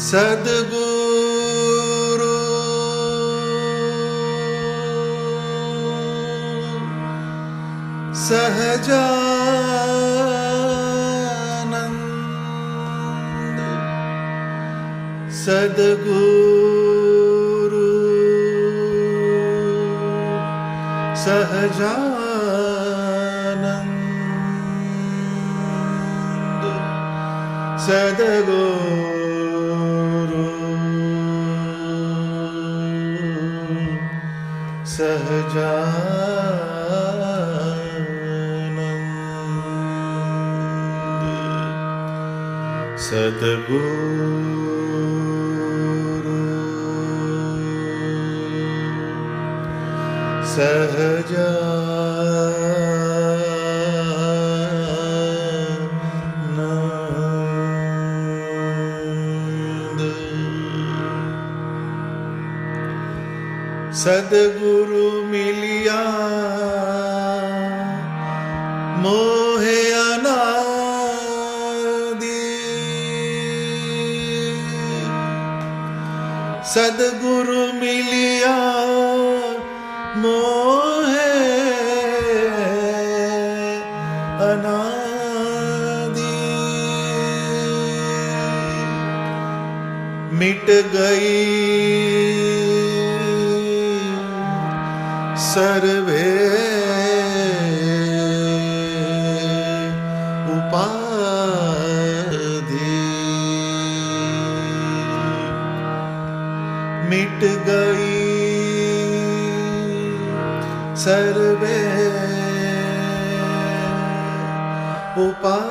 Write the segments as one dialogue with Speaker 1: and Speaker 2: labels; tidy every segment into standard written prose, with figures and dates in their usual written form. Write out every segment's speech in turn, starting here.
Speaker 1: સદગુરુ સહજાનંદ સદગુરુ સહજાનંદ સદગુરુ સહજાનંદ સદગુરુ સહજાનંદ સદગુરુ મિલિયા મોહે અનાદિ સદગુરુ મિલિયા મોહે અનાદિ મિટ ગઈ સર્વે ઉપાધિ મિટ ગઈ સર્વે ઉપાધિ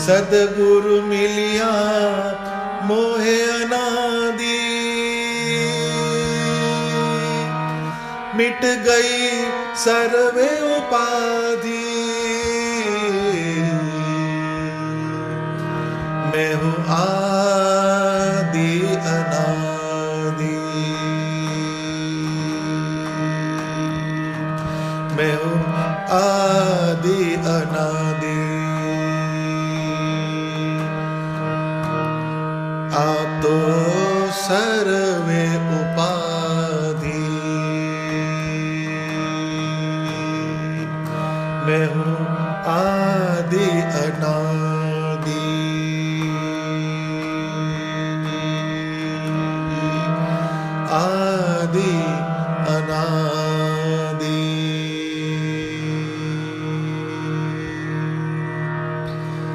Speaker 1: સદગુરુ મિલિયા મોહે અનાદિ મિટ ગઈ સર્વે ઉપાધિ मैं हूँ आदि अनादि मैं हूँ आदि अनादि आप तो सर्वे उपाधि मैं हूँ आदि अनादि आदि अनादि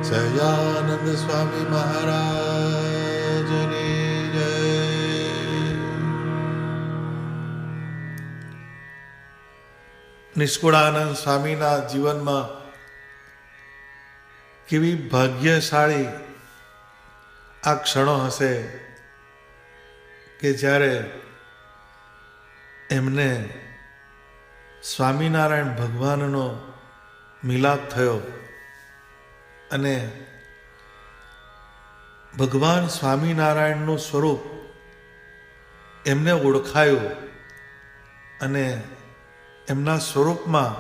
Speaker 1: સહજાનંદ સ્વામી મહારાજની જય. નિષ્કુળાનંદ સ્વામીના જીવનમાં કેવી ભાગ્યશાળી આ ક્ષણો હશે કે જ્યારે એમને સ્વામિનારાયણ ભગવાનનો મિલાપ થયો અને ભગવાન સ્વામિનારાયણનું સ્વરૂપ એમને ઓળખાયું અને એમના સ્વરૂપમાં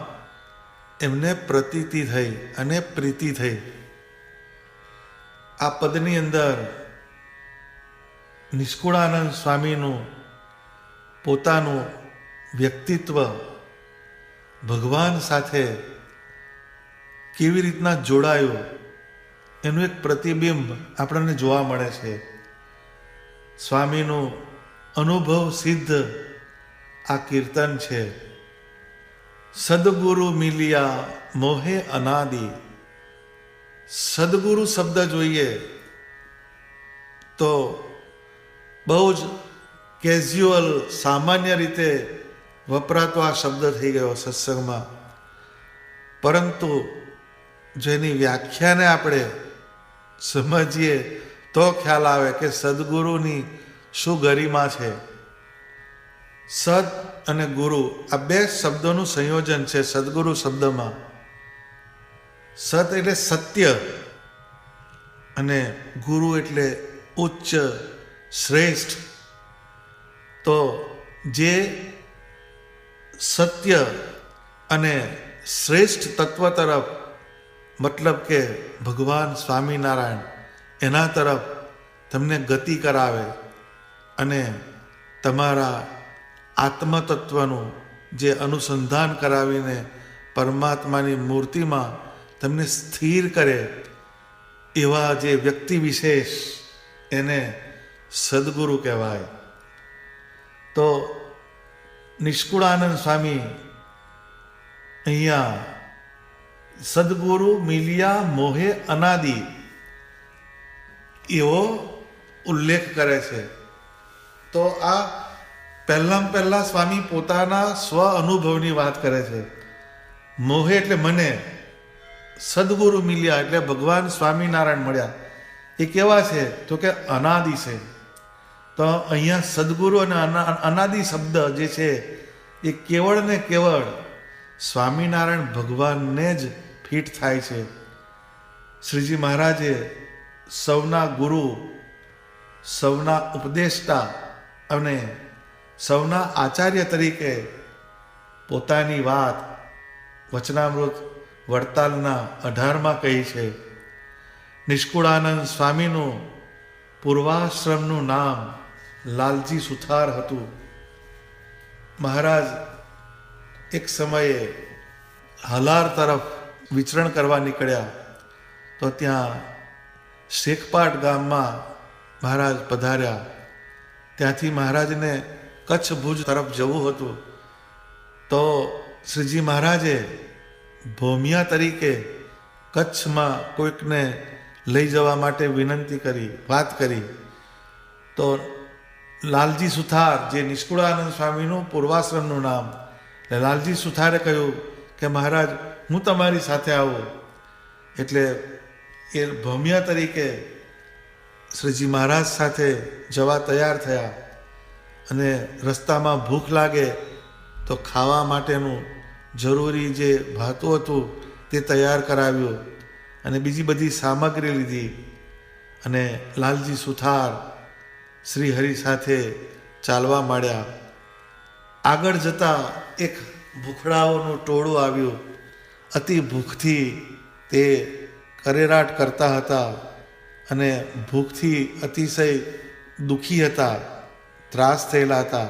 Speaker 1: એમને પ્રતીતિ થઈ અને પ્રીતિ થઈ. આ પદની અંદર નિષ્કુળાનંદ સ્વામીનું પોતાનું વ્યક્તિત્વ ભગવાન સાથે કેવી રીતના જોડાયું એનું એક પ્રતિબિંબ આપણને જોવા મળે છે. સ્વામીનું અનુભવ સિદ્ધ આ કીર્તન છે. સદગુરુ મિલિયા મોહે અનાદિ. સદગુરુ શબ્દ જોઈએ તો બહુ જ કેઝ્યુઅલ સામાન્ય રીતે વપરાતો આ શબ્દ થઈ ગયો સત્સંગમાં, પરંતુ જેની વ્યાખ્યાને આપણે સમજીએ તો ખ્યાલ આવે કે સદગુરુની શું ગરિમા છે. સદ અને ગુરુ આ બે શબ્દોનું સંયોજન છે સદગુરુ શબ્દમાં. સત એટલે સત્ય અને ગુરુ એટલે ઉચ્ચ શ્રેષ્ઠ. તો જે સત્ય અને શ્રેષ્ઠ તત્વ તરફ, મતલબ કે ભગવાન સ્વામિનારાયણ એના તરફ તમને ગતિ કરાવે અને તમારા આત્મતત્વનું જે અનુસંધાન કરાવીને પરમાત્માની મૂર્તિમાં તમને સ્થિર કરે, એવા જે વ્યક્તિ વિશેષ એને સદગુરુ કહેવાય. તો નિષ્કુળાનંદ સ્વામી અહીંયા સદગુરુ મિલ્યા મોહે અનાદિ એવો ઉલ્લેખ કરે છે. તો આ પહેલાં સ્વામી પોતાના સ્વ અનુભવની વાત કરે છે. મોહે એટલે મને, સદગુરુ મિલ્યા એટલે ભગવાન સ્વામિનારાયણ મળ્યા. એ કેવા છે તો કે અનાદિ છે. તો અહીંયા સદગુરુ અને અનાદિ શબ્દ જે છે એ કેવળ ને કેવળ સ્વામિનારાયણ ભગવાનને જ ફિટ થાય છે. શ્રીજી મહારાજે સૌના ગુરુ, સૌના ઉપદેષ્ટા અને સૌના આચાર્ય તરીકે પોતાની વાત વચનામૃત વડતાલના 18માં કહી છે. નિષ્કુળાનંદ સ્વામીનું પૂર્વાશ્રમનું નામ લાલજી સુથાર હતું. મહારાજ એક સમયે હલાર તરફ વિચરણ કરવા નીકળ્યા તો ત્યાં શેખપાટ ગામમાં મહારાજ પધાર્યા. ત્યાંથી મહારાજને કચ્છ ભુજ તરફ જવું હતું. તો શ્રીજી મહારાજે ભોમિયા તરીકે કચ્છમાં કોઈકને લઈ જવા માટે વિનંતી કરી, વાત કરી. તો લાલજી સુથાર, જે નિષ્કુળાનંદ સ્વામીનું પૂર્વાશ્રમનું નામ, લાલજી સુથારે કહ્યું કે મહારાજ હું તમારી સાથે આવું. એટલે એ ભોમિયા તરીકે શ્રીજી મહારાજ સાથે જવા તૈયાર થયા. અને રસ્તામાં ભૂખ લાગે તો ખાવા માટેનું જરૂરી જે ભાતું હતું તે તૈયાર કરાવ્યું અને બીજી બધી સામગ્રી લીધી. અને લાલજી સુથાર શ્રી હરિ સાથે ચાલવા માંડ્યા. આગળ જતાં એક ભૂખડાઓનું ટોળું આવ્યું. અતિ ભૂખથી તે કરેરાટ કરતા હતા અને ભૂખથી અતિશય દુઃખી હતા, ત્રાસ થયેલા હતા.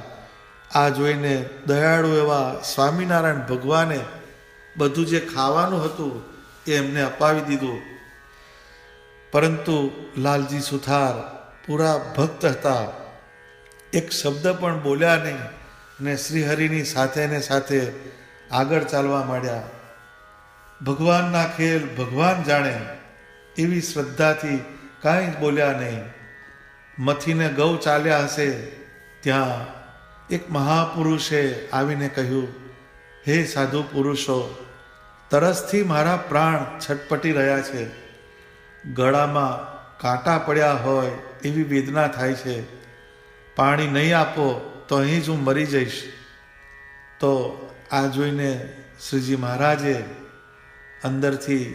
Speaker 1: આ જોઈને દયાળુ એવા સ્વામિનારાયણ ભગવાને બધું જે ખાવાનું હતું એ એમને અપાવી દીધું. પરંતુ લાલજી સુથાર પૂરા ભક્ત હતા, એક શબ્દ પણ બોલ્યા નહીં અને શ્રીહરિની સાથે ને સાથે આગળ ચાલવા માંડ્યા. ભગવાનના ખેલ ભગવાન જાણે એવી શ્રદ્ધાથી કાંઈ જ બોલ્યા નહીં. મથીને ગૌ ચાલ્યા હશે ત્યાં એક મહાપુરુષે આવીને કહ્યું, હે સાધુ પુરુષો, તરસથી મારા પ્રાણ છટપટી રહ્યા છે. ગળામાં કાંટા પડ્યા હોય એવી વેદના થાય છે. પાણી નહીં આપો તો અહીં જ હું મરી જઈશ. તો આ જોઈને શ્રીજી મહારાજે અંદરથી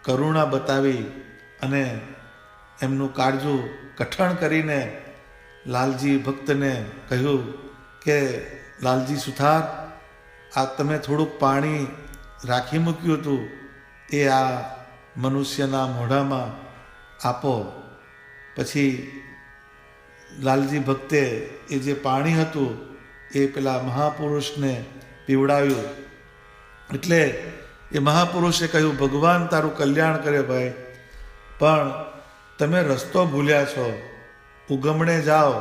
Speaker 1: કરુણા બતાવી અને એમનું કાળજું કઠણ કરીને લાલજી ભક્તને કહ્યું કે લાલજી સુથાર, આ તમે થોડુંક પાણી રાખી મૂક્યું હતું એ આ મનુષ્યના મોઢામાં આપો. પછી લાલજી ભક્તે એ જે પાણી હતું એ પેલા મહાપુરુષને પીવડાવ્યું. એટલે એ મહાપુરુષે કહ્યું, ભગવાન તારું કલ્યાણ કરે ભાઈ, પણ તમે રસ્તો ભૂલ્યા છો, ઉગમણે જાઓ,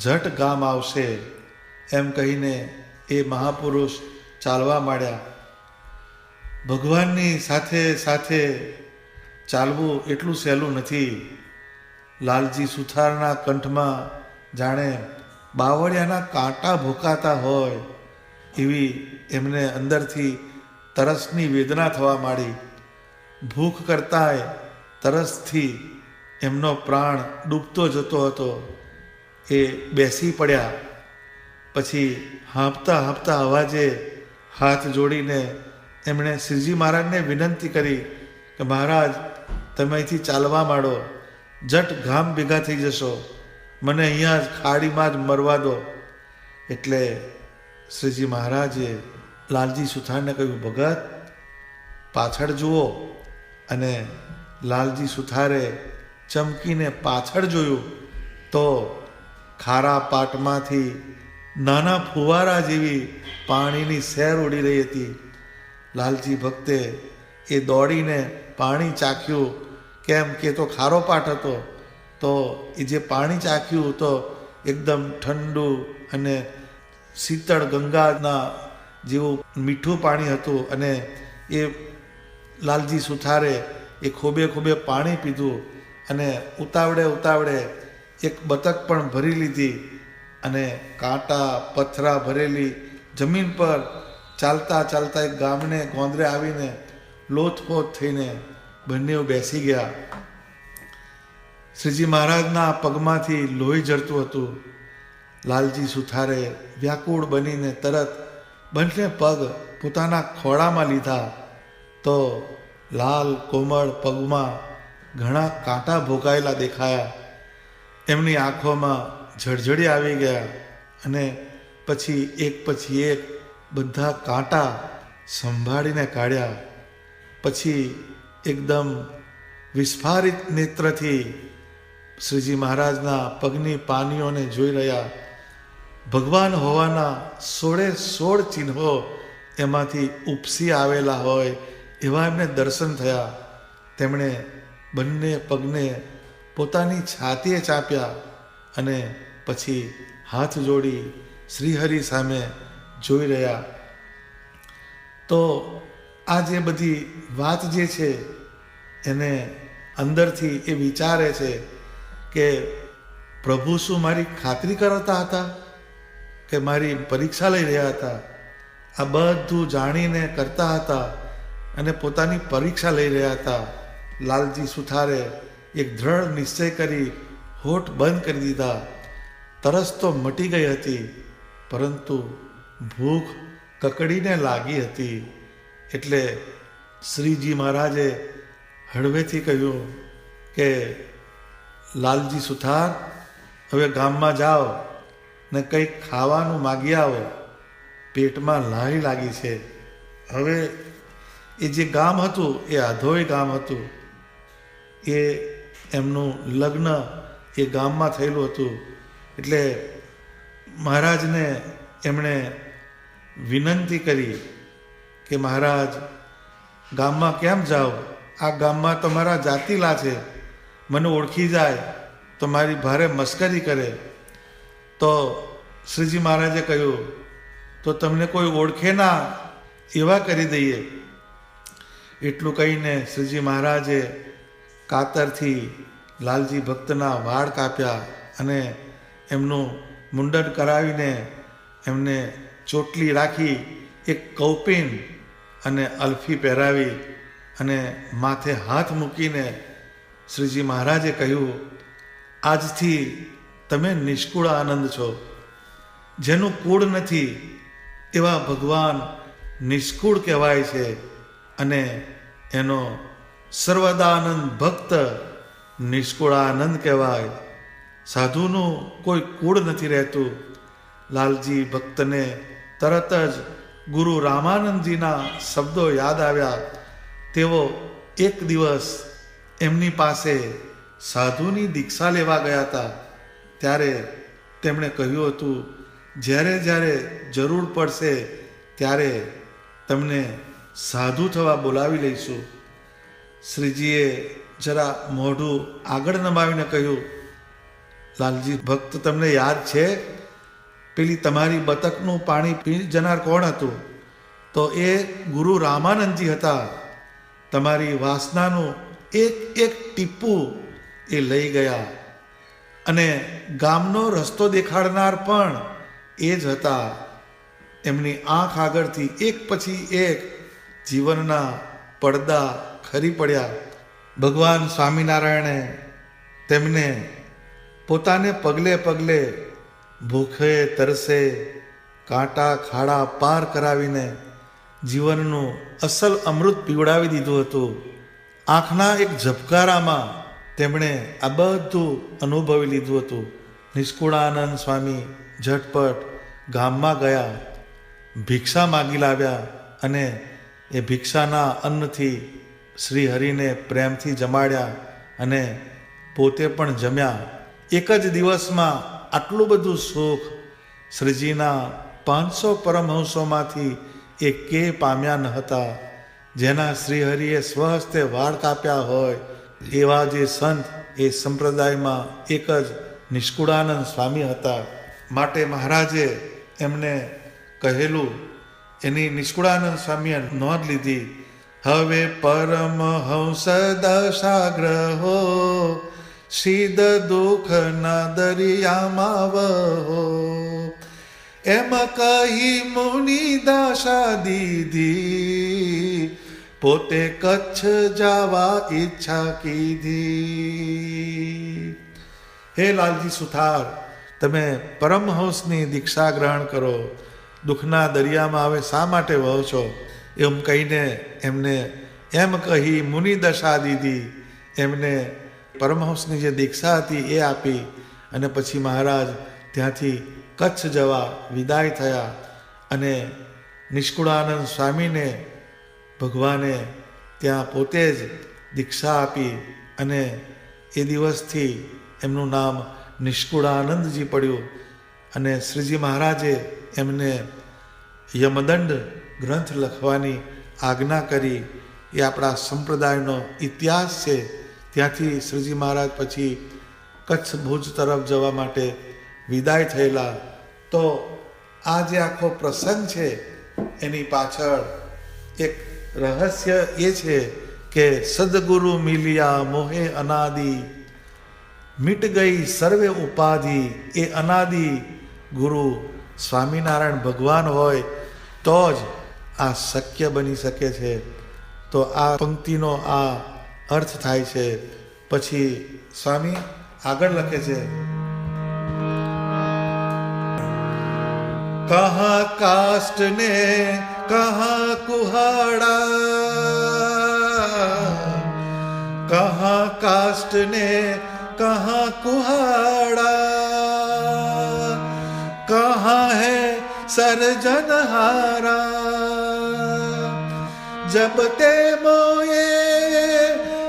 Speaker 1: ઝટ ગામ આવશે. એમ કહીને એ મહાપુરુષ ચાલવા માંડ્યા. ભગવાનની સાથે સાથે ચાલવું એટલું સહેલું નથી. લાલજી સુથારના કંઠમાં જાણે બાવળિયાના કાંટા ભૂકાતા હોય એવી એમને અંદરથી તરસની વેદના થવા માંડી. ભૂખ કરતાંય તરસથી એમનો પ્રાણ ડૂબતો જતો હતો. એ બેસી પડ્યા. પછી હાંફતા હાંફતા અવાજે હાથ જોડીને એમણે શ્રીજી મહારાજને વિનંતી કરી કે મહારાજ, તમે અહીંથી ચાલવા માંડો, જટ ગામ ભેગા થઈ જશો, મને અહીંયા જ ખાડીમાં જ મરવા દો. એટલે શ્રીજી મહારાજે લાલજી સુથારને કહ્યું, ભગત, પાછળ જુઓ. અને લાલજી સુથારે ચમકીને પાછળ જોયું તો ખારા પાટમાંથી નાના ફુવારા જેવી પાણીની સેર ઉડી રહી હતી. લાલજી ભક્તે એ દોડીને પાણી ચાખ્યું, કેમ કે તો ખારો પાટ હતો. તો એ જે પાણી ચાખ્યું તો એકદમ ઠંડુ અને શીતળ ગંગાના જેવું મીઠું પાણી હતું. અને એ લાલજી સુથારે એ ખોબે ખોબે પાણી પીધું અને ઉતાવળે એક બતક પણ ભરી લીધી. અને કાંટા પથરા ભરેલી જમીન પર ચાલતા એક ગામને ગોંદરે આવીને લોથપોથ થઈને બંને બેસી ગયા. શ્રીજી મહારાજના પગમાંથી લોહી ઝરતું હતું. લાલજી સુથારે વ્યાકુળ બનીને તરત બંને પગ પોતાના ખોળામાં લીધા તો લાલ કોમળ પગમાં ઘણા કાંટા ભોગાયેલા દેખાયા. એમની આંખોમાં જળજળી આવી ગયા અને પછી એક બધા કાંટા સંભાળીને કાઢ્યા. પછી એકદમ વિસ્ફારિત નેત્રથી શ્રીજી મહારાજના પગની પાનીઓને જોઈ રહ્યા. ભગવાન હોવાના 16 ચિહ્નો એમાંથી ઉપસી આવેલા હોય એવા એમને દર્શન થયા. તેમણે બંને પગને પોતાની છાતીએ ચાપ્યા અને પછી હાથ જોડી શ્રીહરિ સામે જોઈ રહ્યા. તો આ જે બધી વાત જે છે એને અંદરથી એ વિચારે છે કે પ્રભુ શું મારી ખાતરી કરતા હતા કે મારી પરીક્ષા લઈ રહ્યા હતા? આ બધું જાણીને કરતા હતા અને પોતાની પરીક્ષા લઈ રહ્યા હતા. લાલજી સુથારે એક દ્રઢ નિશ્ચય કરી હોઠ બંધ કરી દીધા. તરસ તો મટી ગઈ હતી, પરંતુ ભૂખ કકડીને લાગી હતી. એટલે શ્રીજી મહારાજે હળવેથી કહ્યું કે લાલજી સુથાર, હવે ગામમાં જાઓ ને કંઈક ખાવાનું માગી આવો, પેટમાં લાળી લાગી છે. હવે એ જે ગામ હતું એ આધોઈ ગામ હતું. એ એમનું લગ્ન એ ગામમાં થયેલું હતું. એટલે મહારાજને એમણે વિનંતી કરી કે મહારાજ, ગામમાં કેમ જાઓ? આ ગામમાં તો મારા જાતિલા છે, મને ઓળખી જાય તો મારી ભારે મસ્કરી કરે. તો શ્રીજી મહારાજે કહ્યું, તો તમને કોઈ ઓળખે ના એવા કરી દઈએ. એટલું કહીને શ્રીજી મહારાજે કાતરથી લાલજી ભક્તના વાળ કાપ્યા અને એમનું મુંડન કરાવીને એમને ચોટલી રાખી, એક કૌપીન અને અલ્ફી પહેરાવી અને માથે હાથ મૂકીને શ્રીજી મહારાજે કહ્યું, આજથી તમે નિષ્કુળ આનંદ છો. જેનું કુળ નથી એવા ભગવાન નિષ્કુળ કહેવાય છે. અને એનો સર્વદાનંદ ભક્ત નિષ્કુળાનંદ કહેવાય. સાધુનું કોઈ કુળ નથી રહેતું. લાલજી ભક્તને તરત જ ગુરુ રામાનંદજીના શબ્દો યાદ આવ્યા. તેઓ એક દિવસ એમની પાસે સાધુની દીક્ષા લેવા ગયા હતા. ત્યારે તેમણે કહ્યું હતું, જ્યારે જરૂર પડશે ત્યારે તમને સાધુ થવા બોલાવી લઈશું. શ્રીજીએ જરા મોઢું આગળ નમાવીને કહ્યું, લાલજી ભક્ત, તમને યાદ છે પેલી તમારી બતકનું પાણી પી જનાર કોણ હતું? તો એ ગુરુ રામાનંદજી હતા. તમારી વાસનાનું એક ટીપું એ લઈ ગયા અને ગામનો રસ્તો દેખાડનાર પણ એ જ હતા. એમની આંખ આગળથી એક પછી એક જીવનના પડદા ખરી પડ્યા. ભગવાન સ્વામિનારાયણે તેમને પોતાને પગલે ભૂખે તરસે કાંટા ખાડા પાર કરાવીને જીવનનું અસલ અમૃત પીવડાવી દીધું હતું. આંખના એક ઝબકારામાં તેમણે આ બધું અનુભવી લીધું હતું. નિષ્કુળાનંદ સ્વામી ઝટપટ ગામમાં ગયા, ભિક્ષા માગી લાવ્યા અને એ ભિક્ષાના અન્નથી શ્રી હરિને પ્રેમથી જમાડ્યા અને પોતે પણ જમ્યા. એક જ દિવસમાં આટલું બધું સુખ શ્રીજીના 500 પરમહંસોમાંથી એકે પામ્યા ન હતા. જેના શ્રીહરિએ સ્વહસ્તે વાળ કાપ્યા હોય એવા જે સંત એ સંપ્રદાયમાં એક જ નિષ્કુળાનંદ સ્વામી હતા. માટે મહારાજે એમને કહેલું, એની નિષ્કુળાનંદ સ્વામીએ નોંધ લીધી. હવે પરમહંસ દશાગ્રહો સીધ દુઃખના દરિયામાં વહો, એમ કહી મુનિ દશા દીધી, પોતે કચ્છ જવા ઈચ્છા કીધી. હે લાલજી સુથાર, તમે પરમહંસની દીક્ષા ગ્રહણ કરો, દુઃખના દરિયામાં હવે શા માટે વહો છો? એમ કહીને એમને એમ કહી મુનિ દશા દીધી. એમને પરમહંસની જે દીક્ષા હતી એ આપી અને પછી મહારાજ ત્યાંથી કચ્છ જવા વિદાય થયા. અને નિષ્કુળાનંદ સ્વામીને ભગવાને ત્યાં પોતે જ દીક્ષા આપી અને એ દિવસથી એમનું નામ નિષ્કુળાનંદજી પડ્યું. અને શ્રીજી મહારાજે એમને યમદંડ ગ્રંથ લખવાની આજ્ઞા કરી. એ આપણા સંપ્રદાયનો ઇતિહાસ છે. ત્યાંથી શ્રીજી મહારાજ પછી કચ્છ ભુજ તરફ જવા માટે વિદાય થયેલા. તો આ જે આખો પ્રસંગ છે એની પાછળ એક રહસ્ય એ છે કે સદગુરુ મિલિયા મોહે અનાદિ, મિટ ગઈ સર્વે ઉપાધિ. એ અનાદિ ગુરુ સ્વામિનારાયણ ભગવાન હોય તો જ આ શક્ય બની શકે છે. તો આ પંક્તિનો આ અર્થ થાય છે. પછી સ્વામી આગળ લખે છે, કહા કાષ્ટ ને કહા કુહાડા, કહા કાષ્ટ ને કહા કુહાડા, કહા હૈ સર્જનહારા. जब ते मोये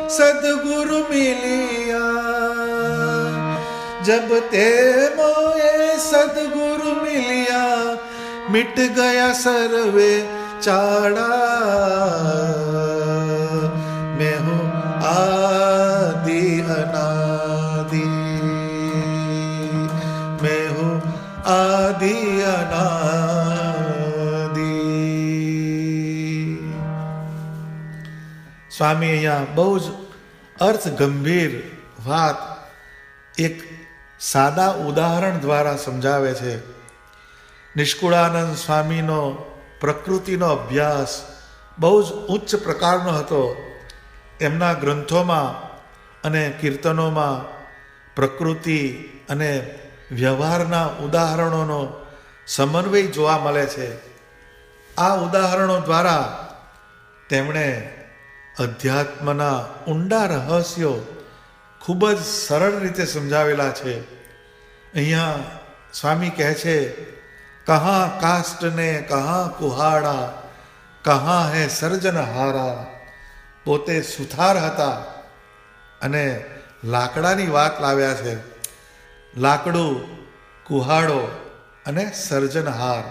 Speaker 1: सदगुरु मिलिया, जब ते मोये सदगुरु मिलिया, मिट गया सर्वे चाड़ा. मैं हूँ आदि अनादि, मैं हूँ आदि अनादि. સ્વામી અહીંયા બહુ જ અર્થ ગંભીર વાત એક સાદા ઉદાહરણ દ્વારા સમજાવે છે. નિષ્કુળાનંદ સ્વામીનો પ્રકૃતિનો અભ્યાસ બહુ જ ઉચ્ચ પ્રકારનો હતો. એમના ગ્રંથોમાં અને કીર્તનોમાં પ્રકૃતિ અને વ્યવહારના ઉદાહરણોનો સમન્વય જોવા મળે છે. આ ઉદાહરણો દ્વારા તેમણે અધ્યાત્મના ઊંડા રહસ્યો ખૂબ જ સરળ રીતે સમજાવેલા છે. અહીંયા સ્વામી કહે છે, કહા કાષ્ટ ને કહા કુહાડા, કહા હે સર્જનહારા. પોતે સુથાર હતા અને લાકડાની વાત લાવ્યા છે. લાકડું, કુહાડો અને સર્જનહાર,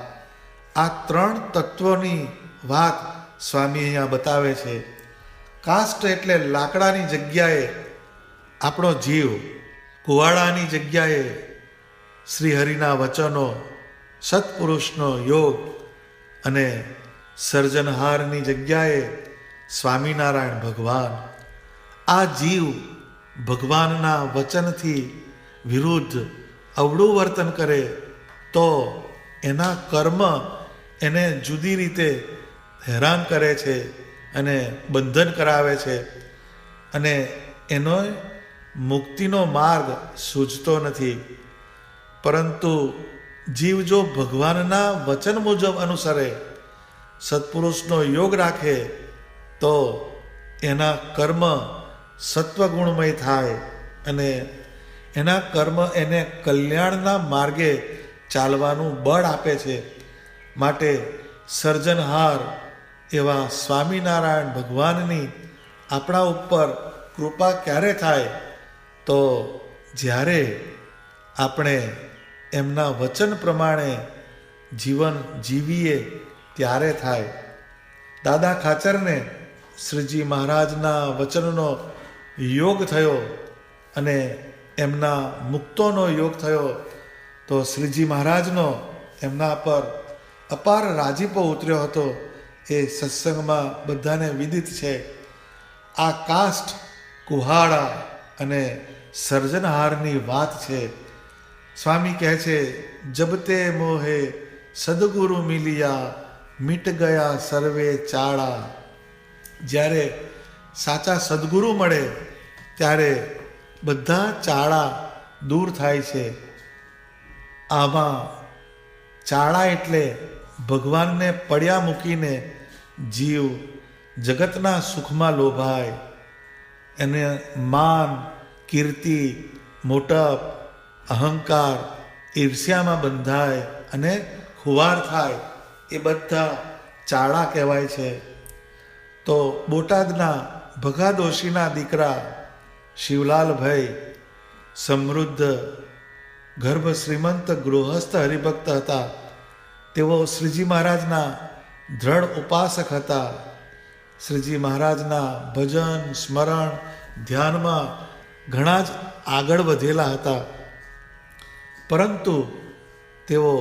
Speaker 1: આ ત્રણ તત્વોની વાત સ્વામી અહીંયા બતાવે છે. કાષ્ટ એટલે લાકડાની જગ્યાએ આપણો જીવ, કુવાડાની જગ્યાએ શ્રીહરિના વચનો, સત્પુરુષનો યોગ અને સર્જનહારની જગ્યાએ સ્વામિનારાયણ ભગવાન. આ જીવ ભગવાનના વચનથી વિરુદ્ધ અવળું વર્તન કરે તો એના કર્મ એને જુદી રીતે હેરાન કરે છે અને બંધન કરાવે છે અને એનો મુક્તિનો માર્ગ સૂઝતો નથી. પરંતુ જીવ જો ભગવાનના વચન મુજબ અનુસરે, સત્પુરુષનો યોગ રાખે તો એના કર્મ સત્વગુણમય થાય અને એના કર્મ એને કલ્યાણના માર્ગે ચાલવાનું બળ આપે છે. માટે સર્જનહાર એવા સ્વામિનારાયણ ભગવાનની આપણા ઉપર કૃપા ક્યારે થાય? તો જ્યારે આપણે એમના વચન પ્રમાણે જીવન જીવીએ ત્યારે થાય. દાદા ખાચરને શ્રીજી મહારાજના વચનનો યોગ થયો અને એમના મુક્તોનો યોગ થયો તો શ્રીજી મહારાજનો એમના પર અપાર રાજીપો ઉતર્યો હતો. એ સત્સંગમાં બધાને વિદિત છે. આ કાષ્ઠ કુહાડા અને સર્જનહારની વાત છે. સ્વામી કહે છે, જબતે મોહે સદગુરુ મિલિયા મિટ ગયા સર્વે ચાળા. જ્યારે સાચા સદગુરુ મળે ત્યારે બધા ચાળા દૂર થાય છે. આમાં ચાળા એટલે ભગવાનને પડ્યા મૂકીને જીવ જગતના સુખમાં લોભાય, એને માન, કીર્તિ, મોટપ, અહંકાર, ઈર્ષ્યામાં બંધાય અને ખુવાર થાય. એ બધા ચાળા કહેવાય છે. તો બોટાદના ભગાદોશીના દીકરા શિવલાલભાઈ સમૃદ્ધ ગર્ભ શ્રીમંત ગૃહસ્થ હરિભક્ત હતા. તેઓ શ્રીજી મહારાજના દ્રઢ ઉપાસક હતા. શ્રીજી મહારાજના ભજન, સ્મરણ, ધ્યાનમાં ઘણા જ આગળ વધેલા હતા. પરંતુ તેઓ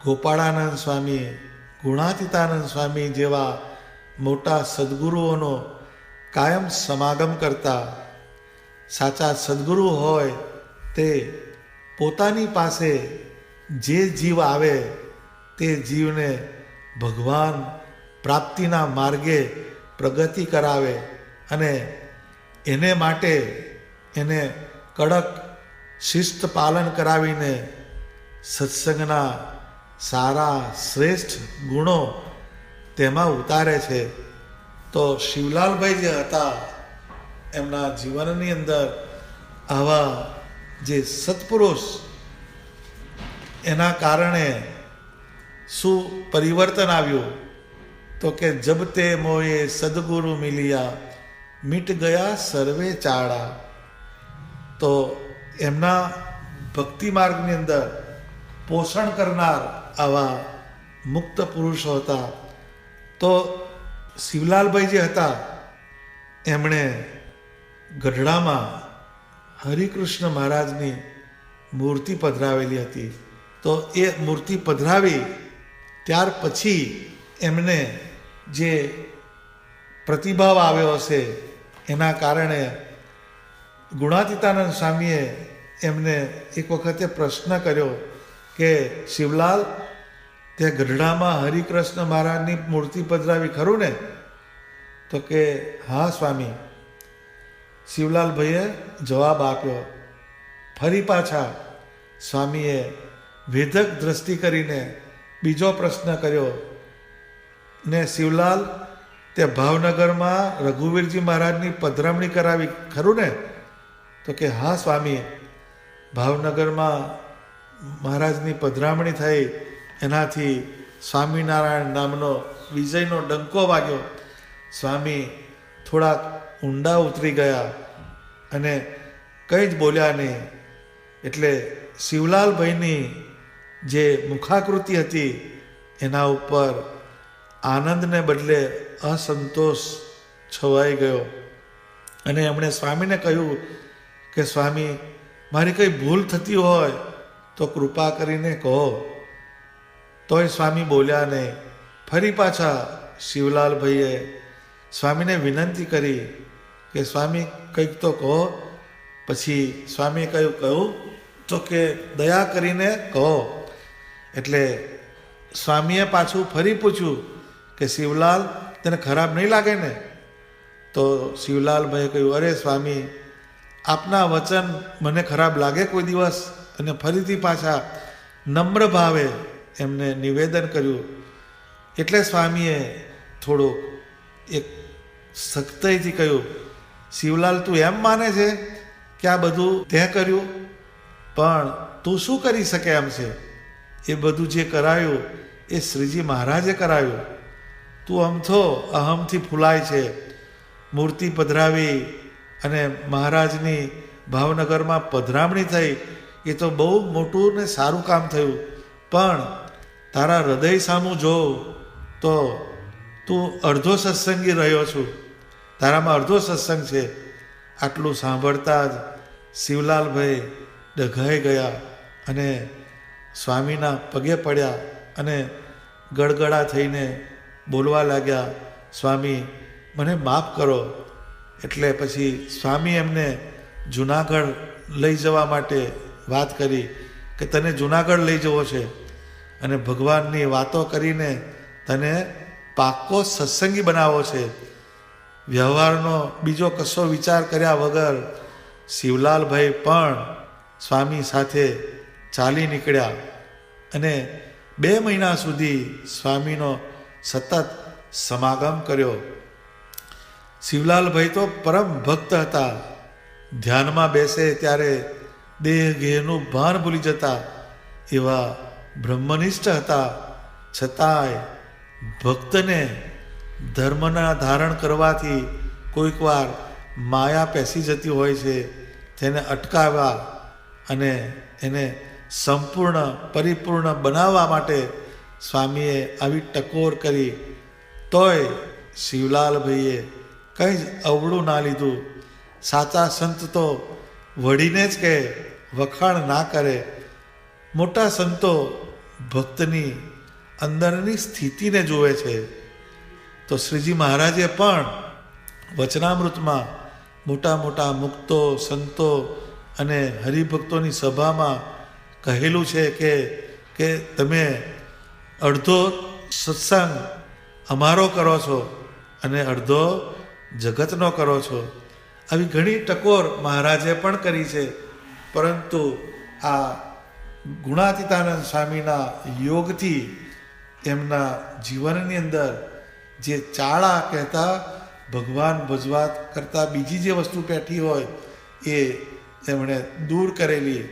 Speaker 1: ગોપાળાનંદ સ્વામી, ગુણાતીતાનંદ સ્વામી જેવા મોટા સદ્ગુરુઓનો કાયમ સમાગમ કરતા. સાચા સદ્ગુરુ હોય તે પોતાની પાસે જે જીવ આવે તે જીવને ભગવાન પ્રાપ્તિના માર્ગે પ્રગતિ કરાવે અને એને માટે એને કડક શિસ્ત પાલન કરાવીને સત્સંગના સારા શ્રેષ્ઠ ગુણો તેમાં ઉતારે છે. તો શિવલાલભાઈ જે હતા એમના જીવનની અંદર આવા જે સત્પુરુષ, એના કારણે શું પરિવર્તન આવ્યું? તો કે જબ તે મોએ સદગુરુ મિલિયા મિટ ગયા સર્વે ચાળા. તો એમના ભક્તિ માર્ગની અંદર પોષણ કરનાર આવા મુક્ત પુરુષો હતા. તો શિવલાલભાઈ જે હતા એમણે ગઢડામાં હરિકૃષ્ણ મહારાજની મૂર્તિ પધરાવેલી હતી. તો એ મૂર્તિ પધરાવી ત્યાર પછી એમને જે પ્રતિભાવ આવ્યો હશે એના કારણે ગુણાતીતાનંદ સ્વામીએ એમને એક વખતે પ્રશ્ન કર્યો કે શિવલાલ, તે ગઢડામાં હરિકૃષ્ણ મહારાજની મૂર્તિ પધરાવી ખરું ને? તો કે હા સ્વામી. શિવલાલભાઈએ જવાબ આપ્યો. ફરી પાછા સ્વામીએ વેધક દ્રષ્ટિ કરીને બીજો પ્રશ્ન કર્યો ને શિવલાલ, તે ભાવનગરમાં રઘુવીરજી મહારાજની પધરામણી કરાવી ખરું ને? તો કે હા સ્વામી. ભાવનગરમાં મહારાજની પધરામણી થઈ, એનાથી સ્વામિનારાયણ નામનો વિજયનો ડંકો વાગ્યો. સ્વામી થોડાક ઊંડા ઉતરી ગયા અને કંઈ જ બોલ્યા નહીં. એટલે શિવલાલભાઈની જે મુખાકૃતિ હતી એના ઉપર આનંદને બદલે અસંતોષ છવાઈ ગયો અને એમણે સ્વામીને કહ્યું કે સ્વામી, મારી કંઈ ભૂલ થતી હોય તો કૃપા કરીને કહો. તોય સ્વામી બોલ્યા નહીં. ફરી પાછા શિવલાલભાઈએ સ્વામીને વિનંતી કરી કે સ્વામી કંઈક તો કહો. પછી સ્વામીએ કહ્યું તો કે દયા કરીને કહો. એટલે સ્વામીએ પાછું ફરી પૂછ્યું કે શિવલાલ, તને ખરાબ નહીં લાગે ને? તો શિવલાલભાઈએ કહ્યું, અરે સ્વામી, આપના વચન મને ખરાબ લાગે કોઈ દિવસ? અને ફરીથી પાછા નમ્ર ભાવે એમને નિવેદન કર્યું. એટલે સ્વામીએ થોડુંક એક સખ્તાઈથી કહ્યું, શિવલાલ, તું એમ માને છે કે આ બધું તે કર્યું, પણ તું શું કરી શકે એમ છે? એ બધું જે કરાયું એ શ્રીજી મહારાજે કરાયું. તું અમથો અહમથી ફૂલાય છે. મૂર્તિ પધરાવી અને મહારાજની ભાવનગરમાં પધરામણી થઈ, એ તો બહુ મોટું ને સારું કામ થયું, પણ તારા હૃદય સામું જોઉં તો તું અડધો સત્સંગી રહ્યો છું, તારામાં અડધો સત્સંગ છે. આટલું સાંભળતા જ શિવલાલભાઈ ડઘાઈ ગયા અને સ્વામીના પગે પડ્યા અને ગડગડા થઈને બોલવા લાગ્યા, સ્વામી મને માફ કરો. એટલે પછી સ્વામી એમને જુનાગઢ લઈ જવા માટે વાત કરી કે તને જુનાગઢ લઈ જવો છે અને ભગવાનની વાતો કરીને તને પાક્કો સત્સંગી બનાવો છે. વ્યવહારનો બીજો કશો વિચાર કર્યા વગર શિવલાલભાઈ પણ સ્વામી સાથે ચાલી નીકળ્યા અને 2 મહિના સુધી સ્વામીનો સતત સમાગમ કર્યો. શિવલાલભાઈ તો પરમ ભક્ત હતા. ધ્યાનમાં બેસે ત્યારે દેહ ગેહનું ભાન ભૂલી જતા એવા બ્રહ્મનિષ્ઠ હતા. છતાંય ભક્તને ધર્મના ધારણ કરવાથી કોઈક વાર માયા પેસી જતી હોય છે, તેને અટકાવવા અને એને સંપૂર્ણ પરિપૂર્ણ બનાવવા માટે સ્વામીએ આવી ટકોર કરી. તોય શિવલાલભાઈએ કંઈ જ અવળું ના લીધું. સાચા સંત તો વળીને જ કહે, વખાણ ના કરે. મોટા સંતો ભક્તની અંદરની સ્થિતિને જુએ છે. તો શ્રીજી મહારાજે પણ વચનામૃતમાં મોટા મોટા મુક્તો સંતો અને હરિભક્તોની સભામાં કહેલું છે કે તમે અડધો સત્સંગ અમારો કરો છો અને અડધો જગતનો કરો છો. આવી ઘણી ટકોર મહારાજે પણ કરી છે. પરંતુ આ ગુણાતીતાનંદ સ્વામીના યોગથી એમના જીવનની અંદર જે ચાળા કહેતા ભગવાન ભજવાત કરતાં બીજી જે વસ્તુ પેઠી હોય એ એમણે દૂર કરેલી.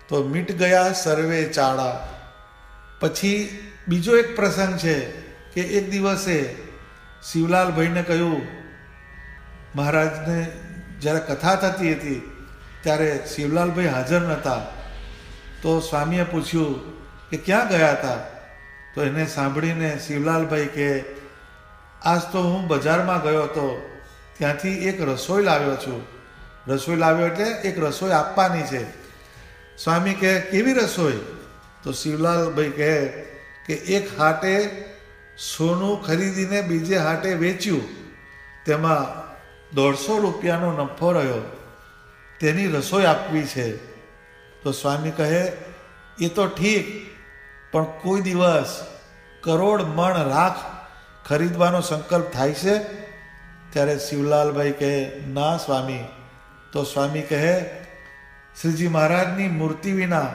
Speaker 1: તો મીટ ગયા સર્વે ચાળા. પછી બીજો એક પ્રસંગ છે કે એક દિવસે શિવલાલભાઈને કહ્યું, મહારાજને જ્યારે કથા થતી હતી ત્યારે શિવલાલભાઈ હાજર નહોતા. તો સ્વામીએ પૂછ્યું કે ક્યાં ગયા હતા? તો એને સાંભળીને શિવલાલભાઈ કે આજ તો હું બજારમાં ગયો હતો, ત્યાંથી એક રસોઈ લાવ્યો છું. રસોઈ લાવ્યો એટલે એક રસોઈ આપવાની છે. સ્વામી કહે કેવી રસોઈ? તો શિવલાલભાઈ કહે કે એક હાટે સોનું ખરીદીને બીજે હાટે વેચ્યું, તેમાં 150 રૂપિયાનો નફો રહ્યો, તેની રસોઈ આપવી છે. તો સ્વામી કહે એ તો ઠીક, પણ કોઈ દિવસ કરોડ મણ રાખ ખરીદવાનો સંકલ્પ થાય છે? ત્યારે શિવલાલભાઈ કહે ના સ્વામી. તો સ્વામી કહે શ્રીજી મહારાજની મૂર્તિ વિના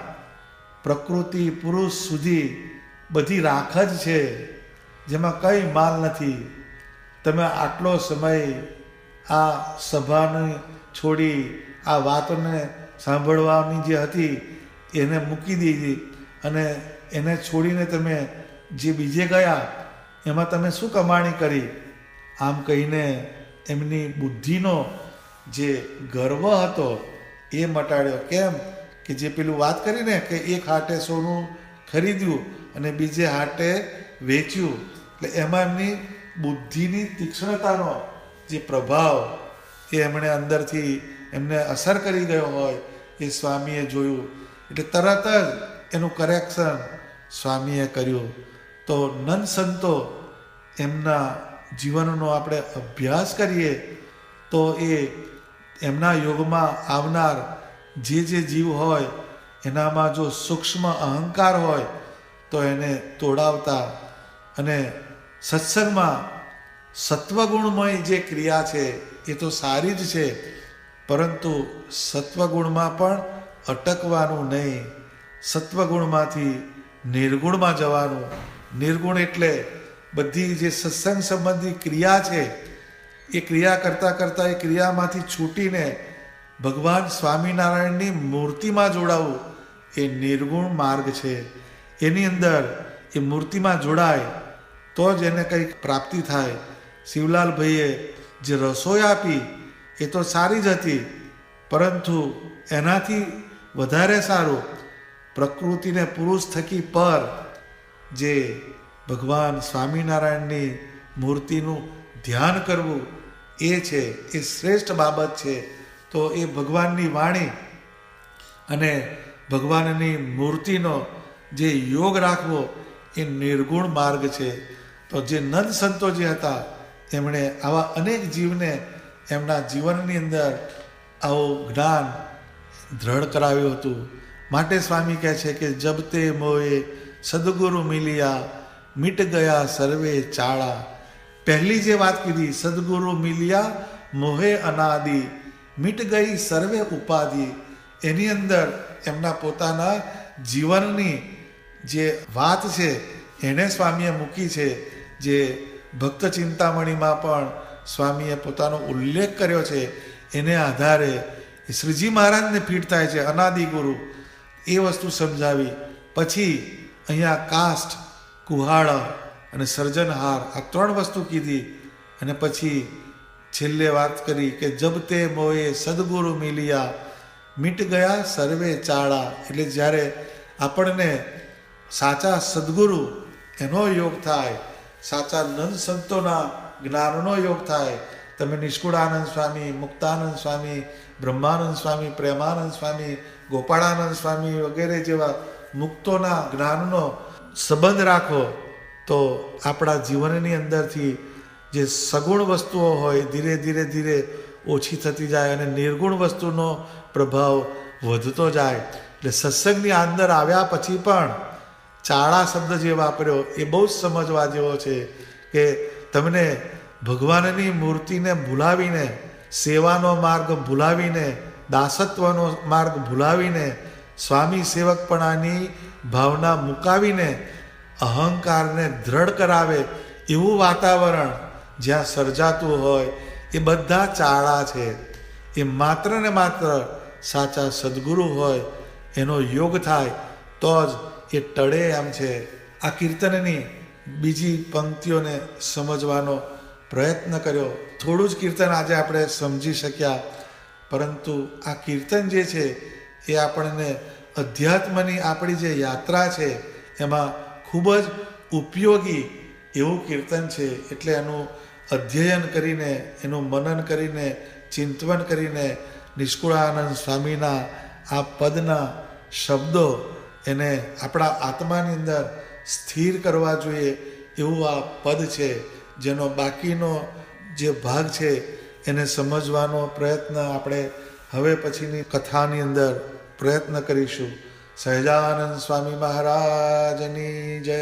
Speaker 1: પ્રકૃતિ પુરુષ સુધી બધી રાખ જ છે, જેમાં કંઈ માલ નથી. તમે આટલો સમય આ સભાને છોડી આ વાતને સાંભળવાની જે હતી એને મૂકી દીધી અને એને છોડીને તમે જે બીજે ગયા એમાં તમે શું કમાણી કરી? આમ કહીને એમની બુદ્ધિનો જે ગર્વ હતો એ મટાડ્યો. કેમ કે જે પેલું વાત કરીને કે એક હાટે સોનું ખરીદ્યું અને બીજે હાટે વેચ્યું, એટલે એમાં એમની બુદ્ધિની તીક્ષ્ણતાનો જે પ્રભાવ એ એમણે અંદરથી એમને અસર કરી ગયો હોય એ સ્વામીએ જોયું. એટલે તરત જ એનું કરેક્શન સ્વામીએ કર્યું. તો નંદ સંતો એમના જીવનનો આપણે અભ્યાસ કરીએ તો એ એમના યોગમાં આવનાર જે જીવ હોય એનામાં જો સૂક્ષ્મ અહંકાર હોય તો એને તોડાવતા અને સત્સંગમાં સત્વગુણમય જે ક્રિયા છે એ તો સારી જ છે, પરંતુ સત્વગુણમાં પણ અટકવાનું નહીં. સત્વગુણમાંથી નિર્ગુણમાં જવાનું. નિર્ગુણ એટલે બધી જે સત્સંગ સંબંધી ક્રિયા છે એ ક્રિયા કરતાં એ ક્રિયામાંથી છૂટીને ભગવાન સ્વામિનારાયણની મૂર્તિમાં જોડાવું એ નિર્ગુણ માર્ગ છે. એની અંદર એ મૂર્તિમાં જોડાય તો જ એને કંઈક પ્રાપ્તિ થાય. શિવલાલભાઈએ જે રસોઈ આપી એ તો સારી જ હતી, પરંતુ એનાથી વધારે સારું પ્રકૃતિને પુરુષ થકી પર જે ભગવાન સ્વામિનારાયણની મૂર્તિનું ધ્યાન કરવું એ છે, એ શ્રેષ્ઠ બાબત છે. તો એ ભગવાનની વાણી અને ભગવાનની મૂર્તિનો જે યોગ રાખવો એ નિર્ગુણ માર્ગ છે. તો જે નંદ સંતો જે હતા એમણે આવા અનેક જીવને એમના જીવનની અંદર આવું જ્ઞાન દ્રઢ કરાવ્યું હતું. માટે સ્વામી કહે છે કે જબ તે મોએ સદગુરુ મિલિયા મિટ ગયા સર્વે ચાળા. પહેલી જે વાત કીધી, સદગુરુ મિલિયા મોહે અનાદિ મિટ ગઈ સર્વે ઉપાધિ, એની અંદર એમના પોતાના જીવનની જે વાત છે એને સ્વામીએ મૂકી છે. જે ભક્ત ચિંતામણીમાં પણ સ્વામીએ પોતાનો ઉલ્લેખ કર્યો છે, એને આધારે શ્રીજી મહારાજને ફીટ થાય છે અનાદિ ગુરુ, એ વસ્તુ સમજાવી. પછી અહીંયા કાષ્ઠ, કુહાડા અને સર્જનહાર આ ત્રણ વસ્તુ કીધી. અને પછી છેલ્લે વાત કરી કે જબ તે મોએ સદગુરુ મિલિયા મિટ ગયા સર્વે ચાળા. એટલે જ્યારે આપણને સાચા સદગુરુ એનો યોગ થાય, સાચા નંદ સંતોના જ્ઞાનનો યોગ થાય. તમે નિષ્કુળાનંદ સ્વામી, મુક્તાનંદ સ્વામી, બ્રહ્માનંદ સ્વામી, પ્રેમાનંદ સ્વામી, ગોપાળાનંદ સ્વામી વગેરે જેવા મુક્તોના જ્ઞાનનો સંબંધ રાખો તો આપણા જીવનની અંદરથી જે સગુણ વસ્તુઓ હોય ધીરે ધીરે ધીરે ઓછી થતી જાય અને નિર્ગુણ વસ્તુનો પ્રભાવ વધતો જાય. એટલે સત્સંગની અંદર આવ્યા પછી પણ ચાળા શબ્દ જે વાપર્યો એ બહુ જ સમજવા જેવો છે કે તમને ભગવાનની મૂર્તિને ભૂલાવીને, સેવાનો માર્ગ ભૂલાવીને, દાસત્વનો માર્ગ ભૂલાવીને, સ્વામી સેવકપણાની ભાવના મુકાવીને અહંકારને દ્રઢ કરાવે એવું વાતાવરણ જ્યાં સર્જાતું હોય એ બધા ચાળા છે. એ માત્ર ને માત્ર સાચા સદગુરુ હોય એનો યોગ થાય તો જ એ ટળે એમ છે. આ કીર્તનની બીજી પંક્તિઓને સમજવાનો પ્રયત્ન કર્યો. થોડું જ કીર્તન આજે આપણે સમજી શક્યા, પરંતુ આ કીર્તન જે છે એ આપણને અધ્યાત્મની આપણી જે યાત્રા છે એમાં ખૂબ જ ઉપયોગી એવું કીર્તન છે. એટલે એનું અધ્યયન કરીને, એનું મનન કરીને, ચિંતવન કરીને નિષ્કુળાનંદ સ્વામીના આ પદના શબ્દો એને આપણા આત્માની અંદર સ્થિર કરવા જોઈએ એવું આ પદ છે, જેનો બાકીનો જે ભાગ છે એને સમજવાનો પ્રયત્ન આપણે હવે પછીની કથાની અંદર પ્રયત્ન કરીશું. સહજાનંદ સ્વામી મહારાજની જય.